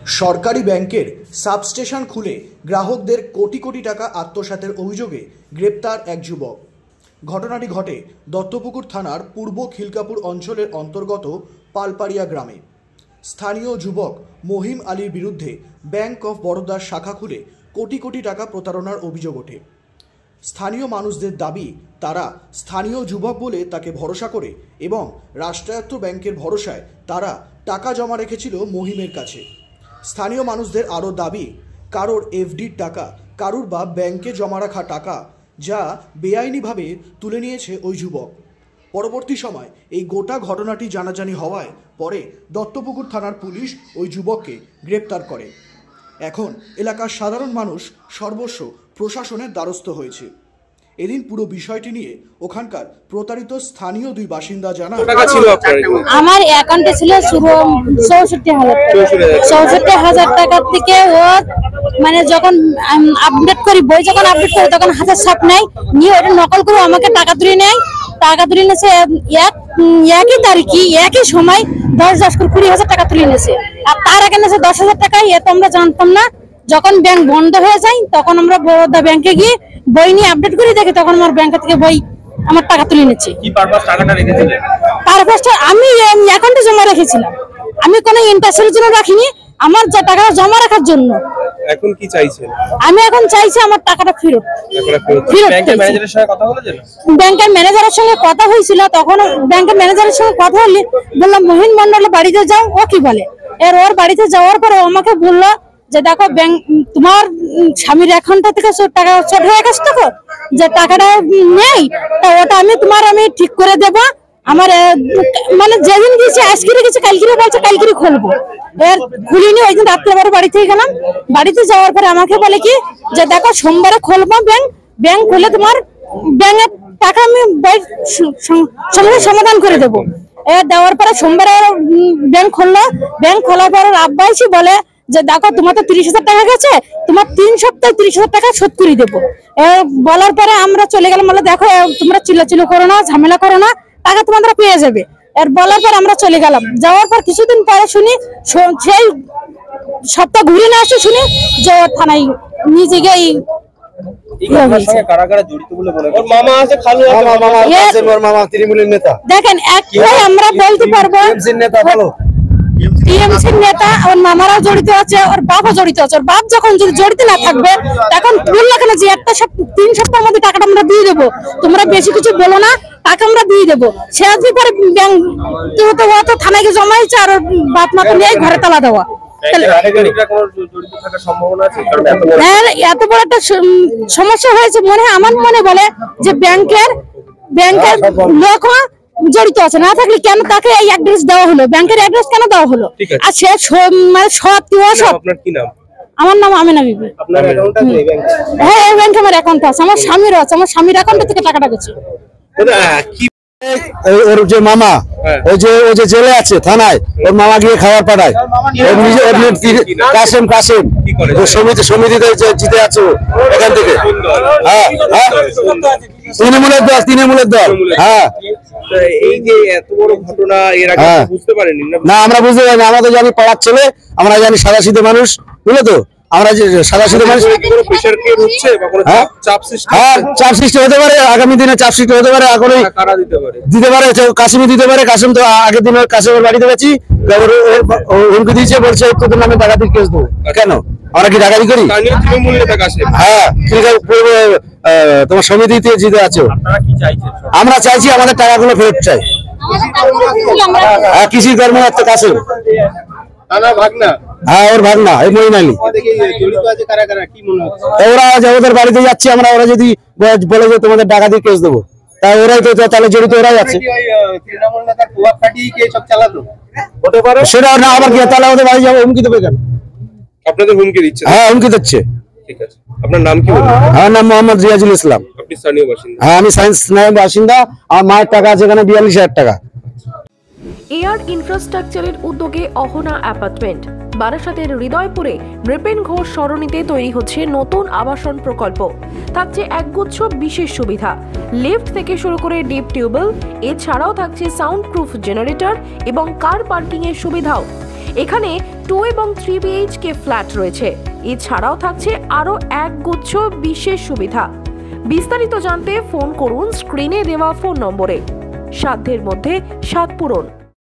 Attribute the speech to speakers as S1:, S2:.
S1: সরকারি ব্যাংকের সাবস্টেশন খুলে গ্রাহকদের কোটি কোটি টাকা আত্মসাতের অভিযোগে গ্রেপ্তার এক যুবক। ঘটনাটি ঘটে দত্তপুকুর থানার পূর্ব খিলকাপুর অঞ্চলের অন্তর্গত পালপাড়িয়া গ্রামে। স্থানীয় যুবক মহিম আলীর বিরুদ্ধে ব্যাংক অফ বরোদার শাখা খুলে কোটি কোটি টাকা প্রতারণার অভিযোগ ওঠে। স্থানীয় মানুষদের দাবি, তারা স্থানীয় যুবক বলে তাকে ভরসা করে এবং রাষ্ট্রায়ত্ত ব্যাংকের ভরসায় তারা টাকা জমা রেখেছিল মহিমের কাছে। স্থানীয় মানুষদের আরও দাবি, কারোর এফডির টাকা, কারোর বা ব্যাংকে জমা রাখা টাকা যা বেআইনিভাবে তুলে নিয়েছে ওই যুবক। পরবর্তী সময় এই গোটা ঘটনাটি জানাজানি হওয়ায় পরে দত্তপুকুর থানার পুলিশ ওই যুবককে গ্রেপ্তার করে। এখন এলাকার সাধারণ মানুষ সর্বস্ব প্রশাসনের দ্বারস্থ হয়েছে। এদিন পুরো বিষয়টি নিয়ে ওখানকার প্রতারিত স্থানীয় দুই বাসিন্দা জানান,
S2: আমার অ্যাকাউন্টে ছিল ৬৪,০০০ টাকা থেকে ও মানে যখন আপডেট করি বই যখন আপডেট করি তখন হাতের ছাপ নেয় নিয়ে ওটা নকল করে আমাকে টাকা তুলে নেয়। টাকা তুলে নিয়েছে একই তারিখে একই সময় ১০ করে ২০,০০০ টাকা তুলে নিয়েছে। আর তার আগে নিয়েছে ১০,০০০ টাকা। এ তো আমরা জানতাম না। যখন ব্যাংক বন্ধ হয়ে যায় তখন আমরা বরোদা ব্যাংকে গিয়ে বই নিয়ে আপডেট করে দেখি তখন আমার ব্যাংক থেকে বই আমার টাকা তুলে নিচ্ছে।
S3: কি পারপাস টাকাটা রেখেছিলেন?
S2: পারপাসটা আমি অ্যাকাউন্টে জমা রেখেছিলাম। আমি কোনো ইন্টারেস্টের জন্য রাখিনি, আমার যা টাকা জমা রাখার জন্য।
S3: এখন কি চাইছেন?
S2: আমি এখন চাইছি আমার টাকাটা ফেরত।
S3: ব্যাংকের ম্যানেজারের সঙ্গে কথা বলেছেন?
S2: ব্যাংকের ম্যানেজারের সঙ্গে কথা হয়েছিল, তখন ব্যাংকের ম্যানেজারের সঙ্গে কথা হলে বললাম মহিন মন্ডলের বাড়িতে যাও। ও কি বলে, ওর বাড়িতে যাওয়ার পরে আমাকে বললো যে দেখো ব্যাংক তোমার স্বামীর অ্যাকাউন্ট থেকে টাকা শর্ট হয়ে গেছে, তো যে টাকাটা নেই তা ওটা আমি ঠিক করে দেবো। আমার মানে যেদিন গেছি আজকে গেছি কালকে বলছে কালকে খুলবো। এর খুলিনি, ওই দিন রাত্রে আবার বাড়িতে গেলাম। বাড়িতে যাওয়ার পরে আমাকে বলে কি যে দেখো সোমবারে খুলবো ব্যাংক খুলে তোমার ব্যাংকের টাকা আমি সঙ্গে সমাধান করে দেবো। দেওয়ার পরে সোমবারে ব্যাংক খুললো। ব্যাংক খোলার পরে আব্বা এসে বলে যে দেখো তোমার তো ৩০,০০০ টাকা গেছে, তোমার ৩ সপ্তাহে ৩০,০০০ টাকা শোধ করে দেবো। বলার পরে আমরা চলে গেলাম, বলে দেখো তোমরা চিল্লাচিল্লি করো না, ঝামেলা করো না, টাকা তোমরা পেয়ে যাবে। এর বলার পর আমরা চলে গেলাম। যাওয়ার পর কিছুদিন পরে শুনি সেই সপ্তাহ ঘুরে না আসে শুনি যে থানায় নিজে গিয়ে দেখেন একটাই আমরা বলতে পারবো টিএমসির নেতা, ওর মামারাও জড়িত আছে, ওর বাপও জড়িত আছে। ওর বাপ যখন যদি জড়িত না থাকবে তখন বললো কেন যে ৩ সপ্তাহের মধ্যে টাকাটা আমরা দিয়ে দেবো, তোমরা বেশি কিছু বলো না, টাকা আমরা দিয়ে দেবো। সে আসবে পরে ব্যাংক তো থানায় গিয়ে জমা হয়েছে আর বাপ মাকে নিয়ে ঘরে তালা দেওয়া। এত বড় একটা সমস্যা হয়েছে মনে হয়, আমার মনে বলে যে ব্যাংকের লোক জড়িত আছে। না থাকলে কেন তাকে এই অ্যাড্রেস দেওয়া হলো, ব্যাংকের অ্যাড্রেস কেন দেওয়া হলো? আর সে মানে সব কি অসব। আমার নাম আমিনা বিবি। হ্যাঁ, এই ব্যাংকে আমার অ্যাকাউন্ট আছে, আমার স্বামীরও আছে। আমার স্বামীর অ্যাকাউন্ট থেকে টাকাটা গেছে।
S4: ওর যে মামা ওই যে জেলে আছে থানায়, ওর মামা গিয়ে খাবার পাঠায়। কাসেম সমিতিতে জিতে আছে এখান থেকে। হ্যাঁ, তৃণমূলের দল। হ্যাঁ,
S3: এই যে এত বড় ঘটনা এর আগে বুঝতে পারেনি
S4: না? আমরা বুঝতে পারিনি। আমরা তো জানি পাড়ার ছেলে, আমরা জানি সাদাসিধে মানুষ, বুঝলে তো? আমরা যে সাদাসিধে মানুষ, চাপ সৃষ্টি হতে পারে, আগামী দিনে চাপ সৃষ্টি হতে পারে। এখনই দিতে পারে, কাসিমই দিতে পারে। কাসিম তো আগের দিন কাসিমের বাড়িতে গেছি, হুমকি দিয়েছে, বলছে তোদের নামে ডাকাতির কেস দেবো। কেন? আমরা কি ডাকাতি করি? হ্যাঁ, তোমার সমিতিতে জিতে আছো। আমরা চাইছি আমাদের টাকাগুলো ফেরত চাই। হ্যাঁ, কৃষি কর্মকর্তা কাসিম। হ্যাঁ, ওর ভাগনা এই মহিন আলী। ওরা ওদের বাড়িতে যাচ্ছে আমরা, ওরা যদি বলে যে তোমাদের ডাকাতির কেস দেবো, তাই ওরাই তো তাহলে জড়িত, ওরাই আছে। সেটা না, আবার কি তাহলে ওদের বাড়ি যাবো, হুমকি দেবে কেন?
S3: আপনাদের হুমকি দিচ্ছে?
S4: হ্যাঁ, হুমকি দিচ্ছে।
S3: ঠিক আছে, আপনার নাম কি?
S4: আমার নাম মোহাম্মদ রিয়াজুল ইসলাম।
S3: আপনি স্থানীয় বাসিন্দা?
S4: হ্যাঁ, আমি স্থানীয় বাসিন্দা। আমার মায়ের টাকা আছে এখানে ৪২,০০০ টাকা।
S5: এয়ার ইনফ্রাস্ট্রাকচারের উদ্যোগে অহনা অ্যাপার্টমেন্ট বারাসাতের হৃদয়পুরে নৃপেন ঘোষ সরণিতে তৈরি হচ্ছে নতুন আবাসন প্রকল্প। থাকছে একগুচ্ছ বিশেষ সুবিধা, লিফট থেকে শুরু করে ডিপ টিউবওয়েল, এছাড়াও থাকছে সাউন্ড প্রুফ জেনারেটর এবং কার পার্কিং এর সুবিধাও। এখানে 2 এবং 3 BHK ফ্ল্যাট রয়েছে। এছাড়াও থাকছে আরো একগুচ্ছ বিশেষ সুবিধা। বিস্তারিত জানতে ফোন করুন স্ক্রিনে দেওয়া ফোন নম্বরে। সাধ্যের মধ্যে স্বাদ পূরণ।